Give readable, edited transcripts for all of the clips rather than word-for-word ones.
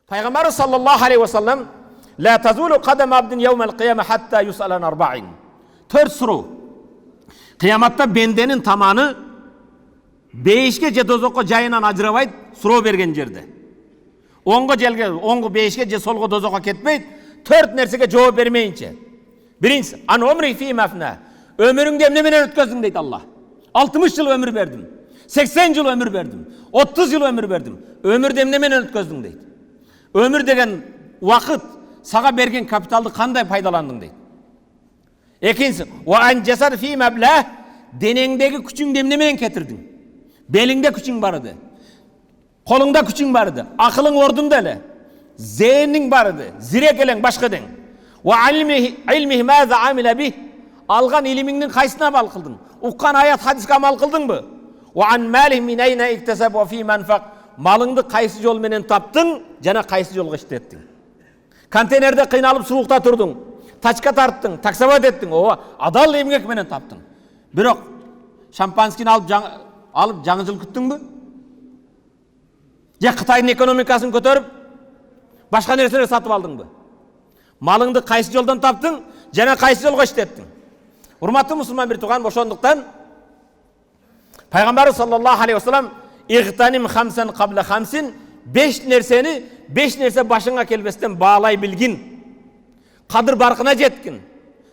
Пайгамбарыбыз саллаллаху алейхи ва саллям ла тазулу кадам абдин яумал кияма хатта юсалан арбаин. 4 суроо. Кыяматта бенденин таманы бейишке же дозокко жайынан ажырабайт, суроо берген жерде. Оңго желге, оңго бейишке же солго дозокко кетпейт, 4 нерсеге жооп бермейинче. Биринчиси, ан умри фи мафна. Өмүрүңдү эмне менен өткөздүң дейт Аллах. 60 жыл өмүр бердим. 80 жыл өмүр бердим. 30 жыл өмүр бердим. Өмүрдү эмне менен өткөздүң дейт. Өмүр деген вакыт сага берген капиталды кандай пайдаландың дейт. Экинчиси, ва ан жасар фи мабла. Денеңдеги күчүңдү эмне менен кетирдиң? Белиңде күчүң бар еді. Колуңда күчүң бар еді. Акылың ордунда эле. Зээниң бар еді. Зирек элең башка дең. Ва илмихи маза амила бих. Алган илимиңдин кайсына амал кылдың? Уккан аят хадиске амал кылдыңбы? Ва ан малих мин айна иктасаб ва фи манфак. Малыңды кайсы жол менен таптың, жана кайсы жолго иштеттиң? Контейнерде кыйналып суулукта турдуң, тачка тарттың, таксовать еттиң, ооба, адал эмгек менен таптың. Бирок шампанскийни алып жаңы жыл күттүңбү? Же Кытайдын экономикасын көтөрүп, башка нерселер сатып алдыңбы? Малыңды кайсы жолдон таптың, жана кайсы жолго иштеттиң? Урматтуу мусулман бир тууган, ошондуктан Пайгамбарыбыз саллаллаху алейхи ва саллям игтаним хамсан кабла хамсин, 5 нерсени 5 нерсе башыңа келбестен баалай билгин. Кадыр баркына жеткин.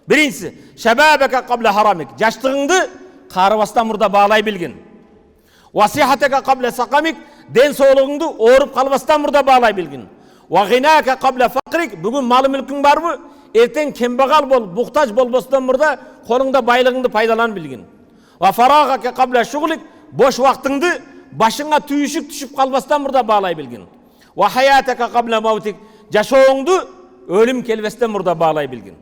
Биринчиси, шабабака кабла харамик. Жаштыгыңды карыбастан мурда баалай билгин. Васихатака кабла сакамик. Ден соолугуңду ооруп калбастан мурда баалай билгин. Ва гинака кабла факрик. Бүгүн малы мүлкүң барбы? Эртең кембагал бол, буктаж болбостон мурда колуңда байлыгыңды пайдаланып билгин. Ва фарагака кабла шуглик. Бош вактыңды башыңа түйүшүк түшүп калбастан мурда баалай билгин. Ва хаятака кабла маутик. Жашооңду өлүм келбестен мурда баалай билгин.